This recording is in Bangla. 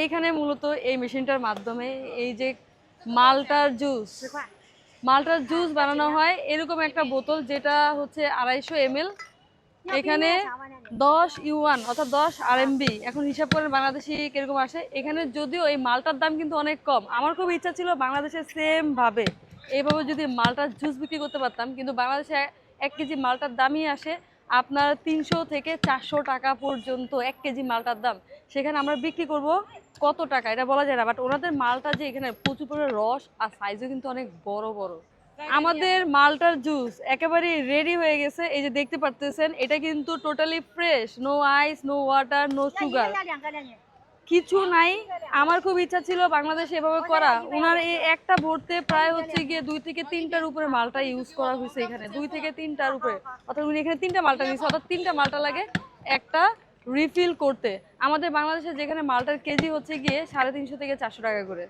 এইখানে মূলত এই মেশিনটার মাধ্যমে এই যে মালটার জুস মালটার জুস বানানো হয় এরকম একটা বোতল, যেটা হচ্ছে 250 ml। এখানে 10 ইউয়ান অর্থাৎ 10 আরএমবি, এখন হিসাব করেন বাংলাদেশি কিরকম আসে। এখানে যদিও এই মালটার দাম কিন্তু অনেক কম, আমার খুব ইচ্ছা ছিল বাংলাদেশে সেম ভাবে এইভাবে যদি মালটার জুস বিক্রি করতে পারতাম, কিন্তু বাংলাদেশে 1 কেজি মালটার দামই আসে আপনার 300 থেকে 400 টাকা পর্যন্ত 1 কেজি মালটার দাম। সেখানে আমরা বিক্রি করব কত টাকা এটা বলা যায় না, বাট ওনাদের মালটা যে এখানে প্রচুর পরিমাণে রস আর সাইজও কিন্তু অনেক বড় বড়। আমাদের মালটার জুস একেবারে রেডি হয়ে গেছে, এই যে দেখতে পারতেছেন এটা কিন্তু টোটালি ফ্রেশ, নো আইস, নো ওয়াটার, নো সুগার, কিছু নাই। আমার খুব ইচ্ছা ছিল বাংলাদেশে এভাবে করা। ওনার এই একটা ভরতে প্রায় হচ্ছে গিয়ে 2 থেকে 3টার উপরে মালটা ইউজ করা হয়েছে এখানে, 2 থেকে 3টার উপরে, অর্থাৎ উনি এখানে 3টা মালটা নিয়েছে, অর্থাৎ 3টা মালটা লাগে একটা রিফিল করতে। আমাদের বাংলাদেশে যেখানে মালটার কেজি হচ্ছে গিয়ে 350 থেকে 400 টাকা করে।